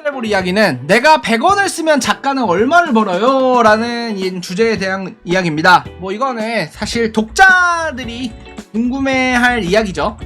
해볼 이야기는 내가 100원을 쓰면 작가는 얼마를 벌어요? 라는 이 주제에 대한 이야기입니다. 뭐 이거는 사실 독자들이 궁금해할 이야기죠.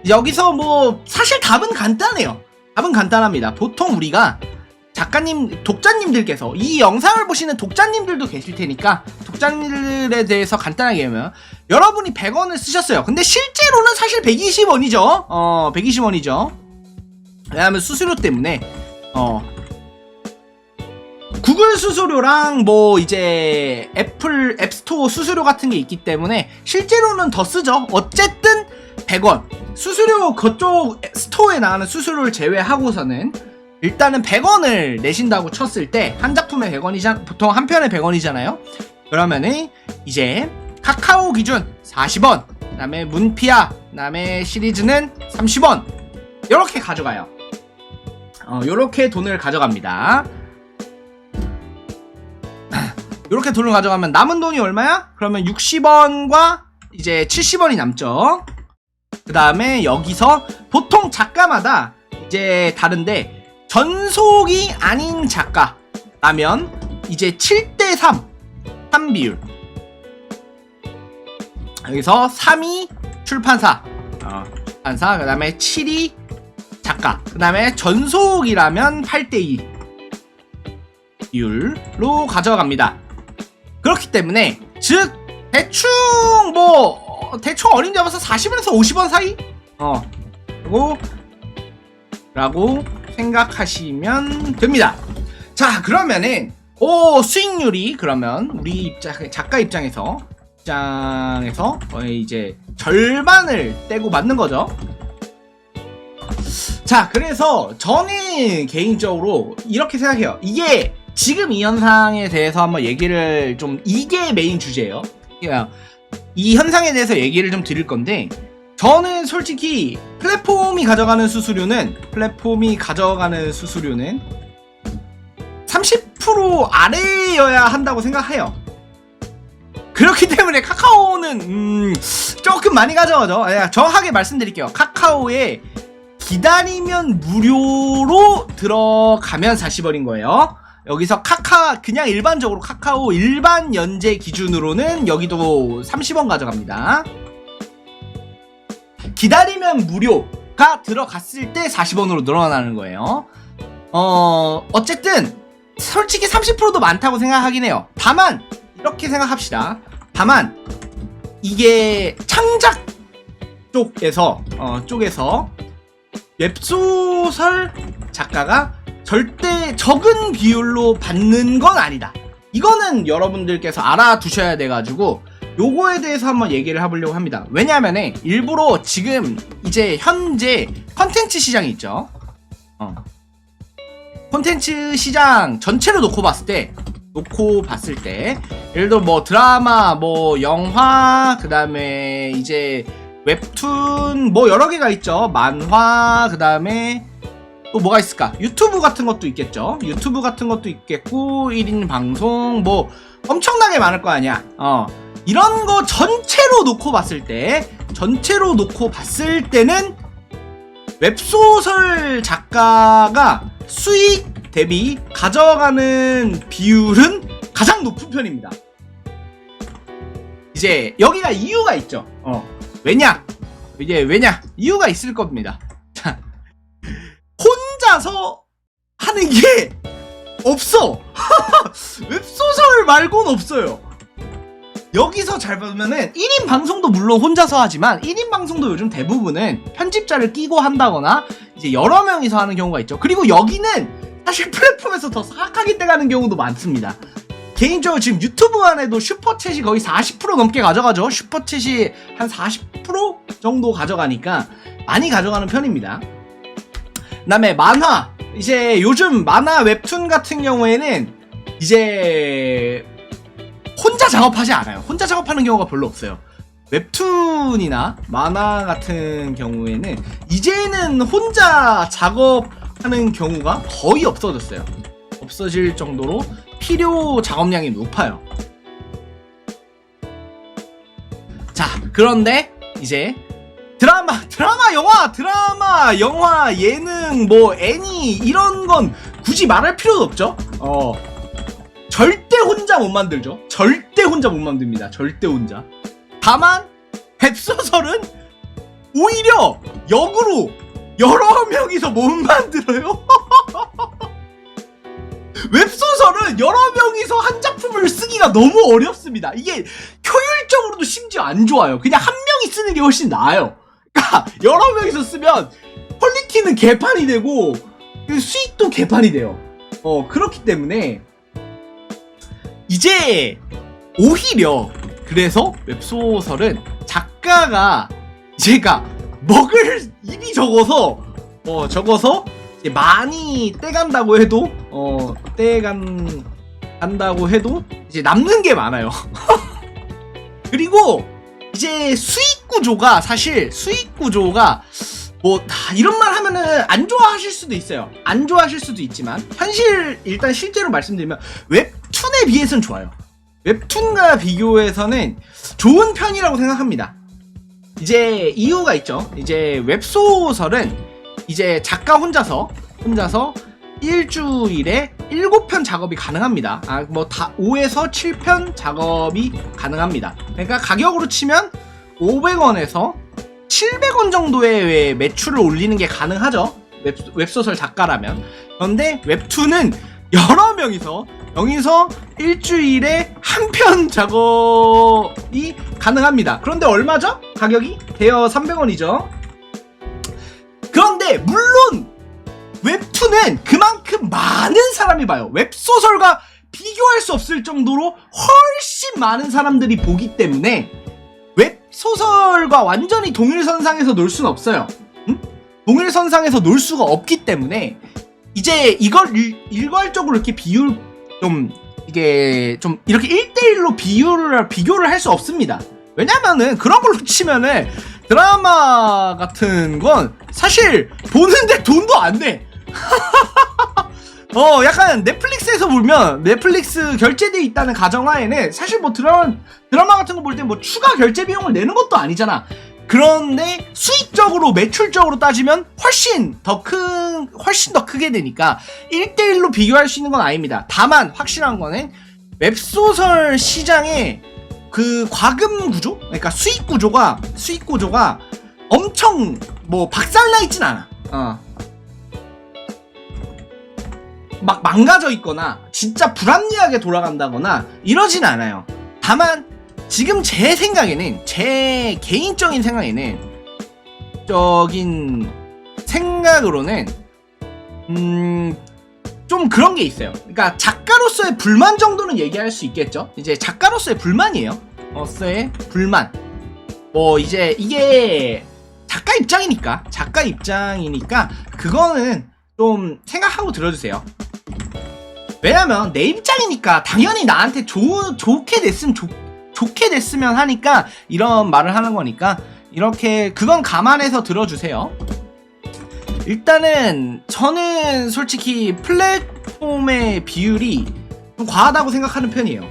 여기서 뭐 사실 답은 간단해요. 답은 간단합니다. 보통 우리가 작가님, 독자님들께서 이 영상을 보시는 독자님들도 계실 테니까 독자님들에 대해서 간단하게 하면 여러분이 100원을 쓰셨어요. 근데 실제로는 사실 120원이죠. 120원이죠. 왜냐하면 수수료 때문에 구글 수수료랑 뭐 이제 애플 앱스토어 수수료 같은 게 있기 때문에 실제로는 더 쓰죠. 어쨌든 100원 수수료 그쪽 스토어에 나가는 수수료를 제외하고서는 일단은 100원을 내신다고 쳤을 때 한 작품에 100원이잖아. 보통 한 편에 100원이잖아요. 그러면은 이제 카카오 기준 40원, 그 다음에 문피아, 그 다음에 시리즈는 30원 요렇게 가져가요. 요렇게 돈을 가져갑니다. 요렇게 돈을 가져가면 남은 돈이 얼마야? 그러면 60원과 이제 70원이 남죠. 그 다음에 여기서 보통 작가마다 이제 다른데 전속이 아닌 작가라면 이제 7대3 3비율. 여기서 3이 출판사, 그 다음에 7이 작가, 그 다음에 전속이라면 8대2 비율로 가져갑니다. 그렇기 때문에 즉 대충 대충 어린 잡아서 40원에서 50원 사이? 라고 생각하시면 됩니다. 자, 그러면은 수익률이 그러면 우리 작가 입장에서 이제 절반을 떼고 맞는 거죠. 자, 그래서 저는 개인적으로 이렇게 생각해요. 이게 지금 이 현상에 대해서 한번 얘기를 좀, 이게 메인 주제예요. 이 현상에 대해서 얘기를 좀 드릴 건데, 저는 솔직히 플랫폼이 가져가는 수수료는 30% 아래여야 한다고 생각해요. 그렇기 때문에 카카오는 조금 많이 가져가죠. 정확하게 말씀드릴게요. 카카오에 기다리면 무료로 들어가면 40원인 거예요. 여기서 그냥 일반적으로 카카오 일반 연재 기준으로는 여기도 30원 가져갑니다. 기다리면 무료가 들어갔을 때 40원으로 늘어나는 거예요. 어쨌든 솔직히 30%도 많다고 생각하긴 해요. 다만 이렇게 생각합시다. 다만 이게 창작 쪽에서 웹소설 작가가 절대 적은 비율로 받는 건 아니다. 이거는 여러분들께서 알아두셔야 돼가지고 요거에 대해서 한번 얘기를 해보려고 합니다. 왜냐하면 일부러 지금 이제 현재 컨텐츠 시장이 있죠. 컨텐츠 시장 전체로 놓고 봤을 때 예를 들어 뭐 드라마, 뭐 영화, 그 다음에 이제 웹툰 뭐 여러 개가 있죠. 만화, 그 다음에 또 뭐가 있을까? 유튜브 같은 것도 있겠죠. 유튜브 같은 것도 있겠고 1인 방송 뭐 엄청나게 많을 거 아니야. 이런 거 전체로 놓고 봤을 때는 웹소설 작가가 수익 대비 가져가는 비율은 가장 높은 편입니다. 이제 여기가 이유가 있죠. 왜냐? 이유가 있을 겁니다. 자, 혼자서 하는 게 없어. 웹소설 말고는 없어요. 여기서 잘 보면은 1인 방송도 물론 혼자서 하지만 1인 방송도 요즘 대부분은 편집자를 끼고 한다거나 이제 여러 명이서 하는 경우가 있죠. 그리고 여기는 사실 플랫폼에서 더 사악하게 떼가는 경우도 많습니다. 개인적으로 지금 유튜브만 해도 슈퍼챗이 거의 40% 넘게 가져가죠. 슈퍼챗이 한 40% 정도 가져가니까 많이 가져가는 편입니다. 그 다음에 만화, 이제 요즘 만화 웹툰 같은 경우에는 이제 혼자 작업하지 않아요. 혼자 작업하는 경우가 별로 없어요. 웹툰이나 만화 같은 경우에는 이제는 혼자 작업하는 경우가 거의 없어졌어요. 없어질 정도로 필요 작업량이 높아요. 자, 그런데 이제 드라마, 영화, 예능, 뭐 애니 이런 건 굳이 말할 필요도 없죠. 절대 혼자 못 만들죠. 절대 혼자 못 만듭니다. 절대 혼자. 다만 웹소설은 오히려 역으로 여러 명이서 못 만들어요. 웹소설은 여러 명이서 한 작품을 쓰기가 너무 어렵습니다. 이게 효율적으로도 심지어 안 좋아요. 그냥 한 명이 쓰는 게 훨씬 나아요. 그러니까 여러 명이서 쓰면 퀄리티는 개판이 되고 수익도 개판이 돼요. 그렇기 때문에 이제 오히려 그래서 웹소설은 작가가 제가 먹을 입이 적어서 이제 많이 떼간다고 해도 떼간다고 해도 이제 남는 게 많아요. 그리고 이제 수익 구조가 뭐 이런 말 하면은 안 좋아하실 수도 있어요. 안 좋아하실 수도 있지만 일단 실제로 말씀드리면 웹툰에 비해서는 좋아요. 웹툰과 비교해서는 좋은 편이라고 생각합니다. 이제 이유가 있죠. 이제 웹소설은 이제 작가 혼자서 일주일에 7편 작업이 가능합니다. 뭐 5에서 7편 작업이 가능합니다. 그러니까 가격으로 치면 500원에서 700원 정도의 매출을 올리는 게 가능하죠. 웹소설 작가라면. 그런데 웹툰은 여러 명이서 일주일에 한 편 작업이 가능합니다. 그런데 얼마죠? 가격이? 대여 300원이죠. 그런데 물론 웹툰은 그만큼 많은 사람이 봐요. 웹소설과 비교할 수 없을 정도로 훨씬 많은 사람들이 보기 때문에 웹소설과 완전히 동일선상에서 놀 수는 없어요. 동일선상에서 놀 수가 없기 때문에 이제 이걸 일괄적으로 이렇게 이게 좀 이렇게 1대1로 비교를 할 수 없습니다. 왜냐면은 그런 걸로 치면은 드라마 같은 건 사실 보는데 돈도 안 돼. 약간 넷플릭스에서 보면 넷플릭스 결제돼 있다는 가정하에는 사실 뭐 드라마 같은 거 볼 때 뭐 추가 결제 비용을 내는 것도 아니잖아. 그런데 수익적으로 매출적으로 따지면 훨씬 더 크게 되니까 1대1로 비교할 수 있는 건 아닙니다. 다만 확실한 거는 웹소설 시장의 그 과금 구조? 그러니까 수익 구조가 엄청 뭐 박살나 있진 않아. 막 망가져 있거나 진짜 불합리하게 돌아간다거나 이러진 않아요. 다만 지금 제 개인적인 생각으로는 좀 그런 게 있어요. 그러니까 작가로서의 불만 정도는 얘기할 수 있겠죠. 이제 작가로서의 불만이에요. 불만. 뭐 이제 이게 작가 입장이니까 그거는 좀 생각하고 들어주세요. 왜냐면 내 입장이니까 당연히 나한테 좋게 됐으면 하니까 이런 말을 하는 거니까 이렇게 그건 감안해서 들어주세요. 일단은 저는 솔직히 플랫폼의 비율이 좀 과하다고 생각하는 편이에요.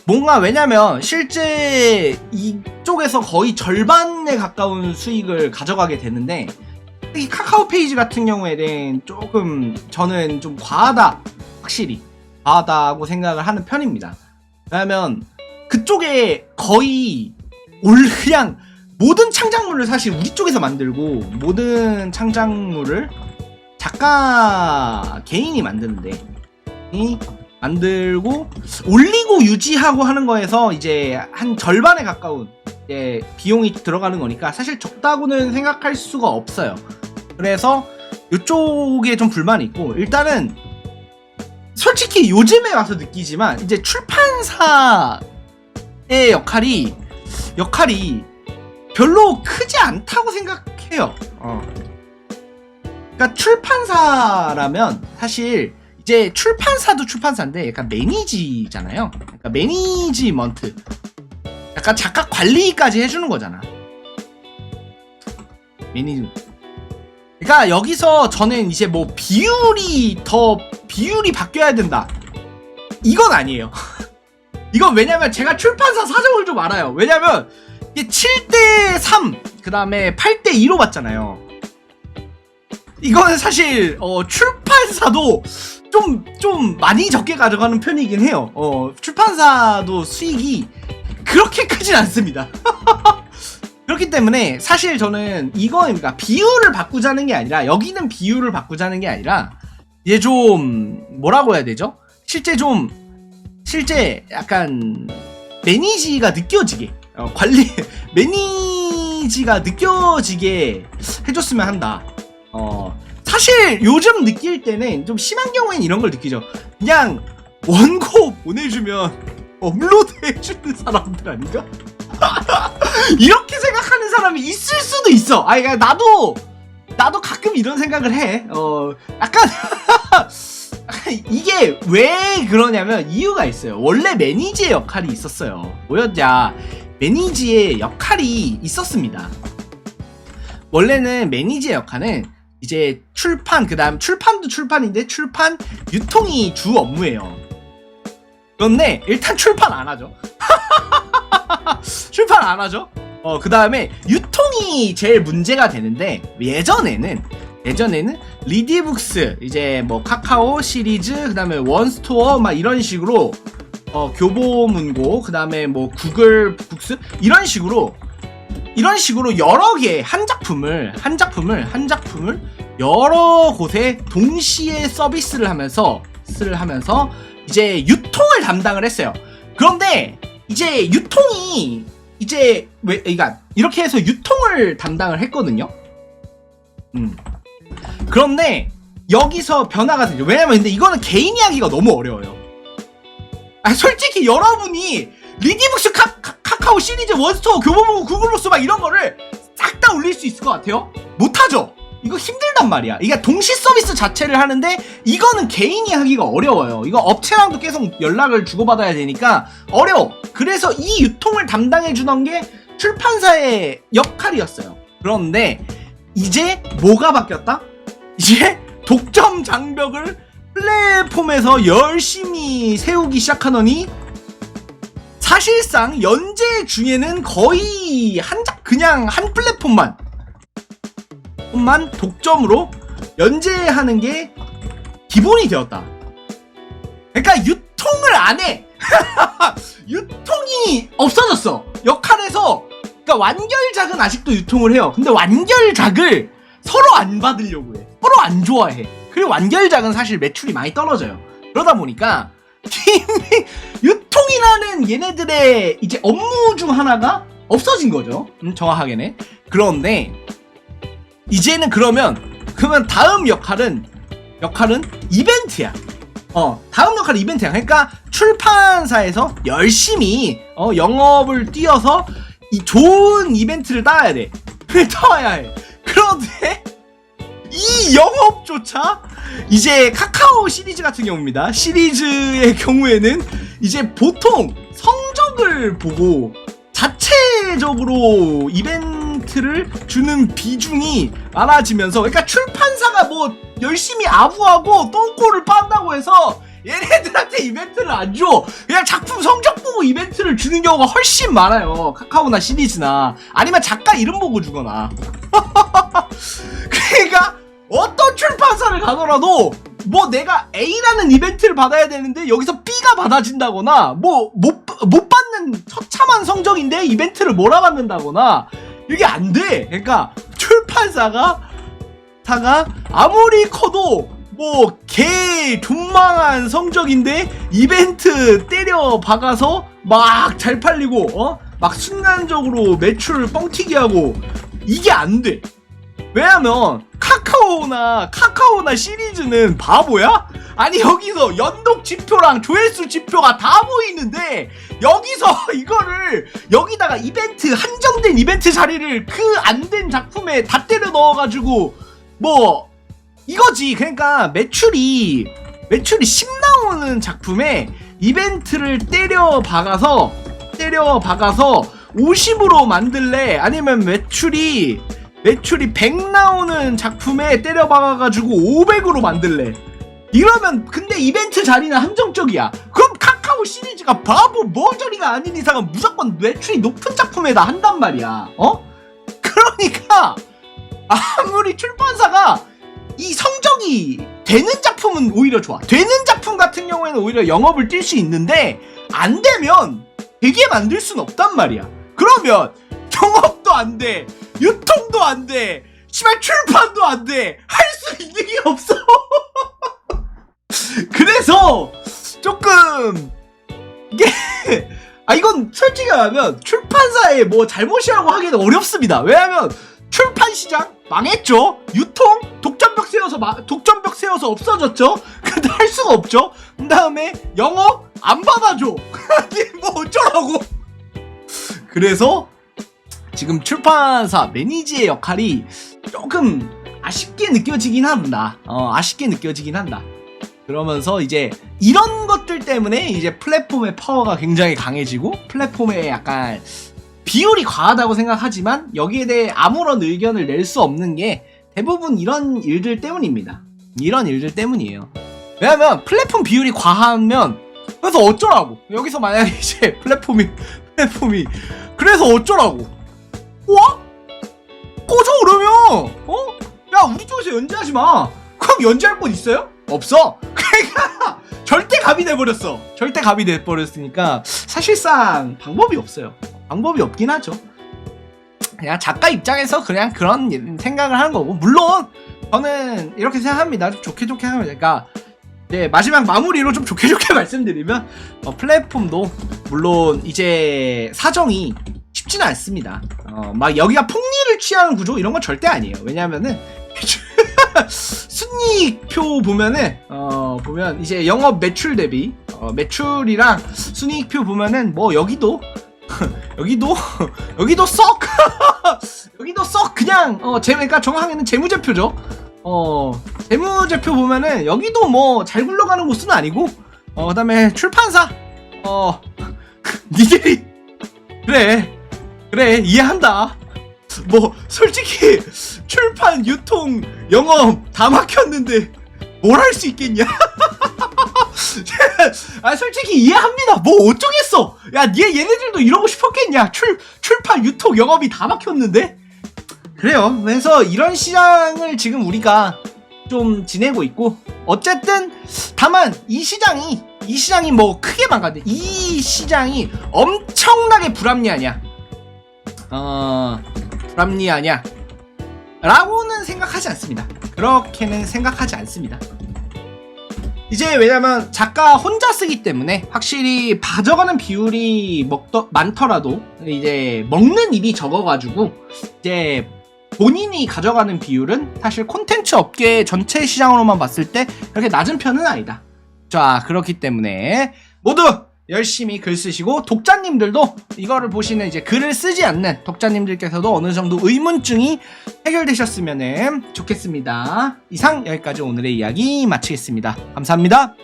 뭔가 왜냐면 실제 이쪽에서 거의 절반에 가까운 수익을 가져가게 되는데 특히 카카오 페이지 같은 경우에는 조금 저는 좀 확실히 과하다고 생각을 하는 편입니다. 왜냐면 그쪽에 거의 그냥 모든 창작물을 사실 우리 쪽에서 만들고 모든 창작물을 작가 개인이 만드는데 만들고 올리고 유지하고 하는 거에서 이제 한 절반에 가까운 비용이 들어가는 거니까 사실 적다고는 생각할 수가 없어요. 그래서 이쪽에 좀 불만이 있고 일단은 솔직히 요즘에 와서 느끼지만 이제 출판사의 역할이 별로 크지 않다고 생각해요. 그러니까 출판사라면 사실 이제 출판사도 출판사인데 약간 매니지잖아요. 그러니까 매니지먼트. 약간 작가 관리까지 해주는 거잖아. 그러니까 여기서 저는 이제 뭐 비율이 바뀌어야 된다. 이건 아니에요. 이건 왜냐면 제가 출판사 사정을 좀 알아요. 왜냐면 이게 7대3 그 다음에 8대2로 봤잖아요. 이거는 사실 출판사도 좀 많이 적게 가져가는 편이긴 해요. 출판사도 수익이 그렇게 크진 않습니다. 그렇기 때문에 사실 저는 이거니까 비율을 바꾸자는 게 아니라, 여기는 비율을 바꾸자는 게 아니라 이제 좀 뭐라고 해야 되죠? 실제 약간 매니지가 느껴지게 관리 매니지가 느껴지게 해줬으면 한다. 사실 요즘 느낄 때는 좀 심한 경우엔 이런 걸 느끼죠. 그냥 원고 보내주면 업로드 해주는 사람들 아닌가? 이렇게 생각하는 사람이 있을 수도 있어. 그러니까 나도 가끔 이런 생각을 해. 약간 이게 왜 그러냐면 이유가 있어요. 원래 매니지의 역할이 있었어요. 뭐였냐? 매니지의 역할이 있었습니다. 원래는 매니지의 역할은 이제 출판, 그 다음 출판도 출판인데 출판 유통이 주 업무예요. 그런데 일단 출판 안 하죠. 출판 안 하죠. 그 다음에 유통이 제일 문제가 되는데, 예전에는 리디북스, 이제 뭐 카카오 시리즈, 그 다음에 원스토어 막 이런 식으로 교보문고, 그 다음에 뭐 구글 북스 이런 식으로 여러 개 한 작품을 여러 곳에 동시에 서비스를 하면서 이제 유통을 담당을 했어요. 그런데 이제 유통이 이제 그러니까 이렇게 해서 유통을 담당을 했거든요. 그런데 여기서 변화가 되죠. 왜냐면 근데 이거는 개인이 하기가 너무 어려워요. 솔직히 여러분이 리디북스 카카오 시리즈 원스토어 교보문고 구글북스 막 이런 거를 싹 다 올릴 수 있을 것 같아요? 못하죠. 이거 힘들단 말이야. 이게 동시 서비스 자체를 하는데 이거는 개인이 하기가 어려워요. 이거 업체랑도 계속 연락을 주고받아야 되니까 어려워. 그래서 이 유통을 담당해주던 게 출판사의 역할이었어요. 그런데 이제 뭐가 바뀌었다? 이제 독점 장벽을 플랫폼에서 열심히 세우기 시작하더니 사실상 연재 중에는 거의 그냥 한 플랫폼만 독점으로 연재하는 게 기본이 되었다. 그러니까 유통을 안 해. 유통이 없어졌어. 역할에서. 그러니까 완결작은 아직도 유통을 해요. 근데 완결작을 서로 안 받으려고 해. 서로 안 좋아해. 그리고 완결작은 사실 매출이 많이 떨어져요. 그러다 보니까 유통이라는 얘네들의 이제 업무 중 하나가 없어진 거죠. 정확하게는. 그런데 이제는 그러면 다음 역할은 이벤트야. 다음 역할은 이벤트야. 그러니까 출판사에서 열심히 영업을 뛰어서 이 좋은 이벤트를 따야 돼. 따야 해. 그런데 이 영업조차 이제 카카오 시리즈 같은 경우입니다. 시리즈의 경우에는 이제 보통 성적을 보고 자체적으로 이벤트를 주는 비중이 많아지면서, 그러니까 출판사가 뭐 열심히 아부하고 똥꼬를 빤다고 해서 얘네들한테 이벤트를 안 줘. 그냥 작품 성적 보고 이벤트를 주는 경우가 훨씬 많아요. 카카오나 시리즈나 아니면 작가 이름 보고 주거나. 그러니까 어떤 출판사를 가더라도 뭐 내가 A라는 이벤트를 받아야 되는데 여기서 B가 받아진다거나 뭐 못 받는 처참한 성적인데 이벤트를 몰아받는다거나 이게 안 돼. 그러니까 출판사가 아무리 커도 뭐 개 존망한 성적인데 이벤트 때려 박아서 막 잘 팔리고 막 순간적으로 매출을 뻥튀기 하고 이게 안 돼. 왜냐면 카카오나 시리즈는 바보야? 아니 여기서 연독 지표랑 조회수 지표가 다 보이는데 여기서 이거를 여기다가 이벤트 한정된 이벤트 자리를 그 안 된 작품에 다 때려 넣어가지고 뭐 이거지. 그러니까 매출이 10 나오는 작품에 이벤트를 때려 박아서 50으로 만들래? 아니면 매출이 100 나오는 작품에 때려 박아가지고 500으로 만들래? 이러면 근데 이벤트 자리는 한정적이야. 그럼 카카오 시리즈가 바보 머저리가 아닌 이상은 무조건 매출이 높은 작품에다 한단 말이야. 그러니까 아무리 출판사가 이 성적이 되는 작품은 오히려 좋아. 되는 작품 같은 경우에는 오히려 영업을 뛸 수 있는데 안 되면 되게 만들 순 없단 말이야. 그러면 영업도 안 돼, 유통도 안 돼, 씨발 출판도 안 돼, 할 수 있는 게 없어. 그래서 조금 이게 이건 솔직히 말하면 출판사의 뭐 잘못이라고 하기는 어렵습니다. 왜냐면 출판 시장 망했죠. 유통 독점벽 세워서 없어졌죠. 근데 할 수가 없죠. 그 다음에 영업 안 받아줘. 뭐 어쩌라고. 그래서 지금 출판사 매니지의 역할이 조금 아쉽게 느껴지긴 한다. 아쉽게 느껴지긴 한다. 그러면서 이제 이런 것들 때문에 이제 플랫폼의 파워가 굉장히 강해지고 플랫폼의 약간 비율이 과하다고 생각하지만 여기에 대해 아무런 의견을 낼 수 없는 게 대부분 이런 일들 때문입니다. 이런 일들 때문이에요. 왜냐면 플랫폼 비율이 과하면 그래서 어쩌라고. 여기서 만약에 이제 플랫폼이 그래서 어쩌라고. 꺼져 그러면 야 우리 쪽에서 연재하지 마. 그럼 연재할 곳 있어요? 없어. 그러니까 절대 갑이 돼버렸어. 절대 갑이 돼버렸으니까 사실상 방법이 없어요. 방법이 없긴 하죠. 그냥 작가 입장에서 그냥 그런 생각을 하는 거고, 물론 저는 이렇게 생각합니다. 좀 좋게 생각합니다. 그러니까 이제 마지막 마무리로 좀 좋게 말씀드리면 플랫폼도 물론 이제 사정이 쉽지는 않습니다. 막 여기가 폭리를 취하는 구조 이런 건 절대 아니에요. 왜냐면은 순이익표 보면은 보면 이제 영업 매출 대비 매출이랑 순이익표 보면은 뭐 여기도 썩 여기도 썩 그냥 그러니까 정확하게는 재무제표죠. 재무제표 보면은 여기도 뭐 잘 굴러가는 곳은 아니고 그다음에 출판사 니들이 그래 이해한다. 뭐 솔직히 출판, 유통, 영업 다 막혔는데 뭘 할 수 있겠냐? 솔직히 이해합니다. 뭐 어쩌겠어. 야, 얘네들도 이러고 싶었겠냐? 출판, 유통, 영업이 다 막혔는데? 그래요. 그래서 이런 시장을 지금 우리가 좀 지내고 있고, 어쨌든 다만 이 시장이 뭐 크게 망가져. 이 시장이 엄청나게 불합리하냐? 불합리하냐? 라고는 생각하지 않습니다. 그렇게는 생각하지 않습니다. 이제 왜냐면 작가 혼자 쓰기 때문에 확실히 가져가는 비율이 많더라도 이제 먹는 일이 적어가지고 이제 본인이 가져가는 비율은 사실 콘텐츠 업계 전체 시장으로만 봤을 때 그렇게 낮은 편은 아니다. 자, 그렇기 때문에 모두 열심히 글 쓰시고, 독자님들도 이거를 보시는 이제 글을 쓰지 않는 독자님들께서도 어느 정도 의문증이 해결되셨으면 좋겠습니다. 이상 여기까지 오늘의 이야기 마치겠습니다. 감사합니다.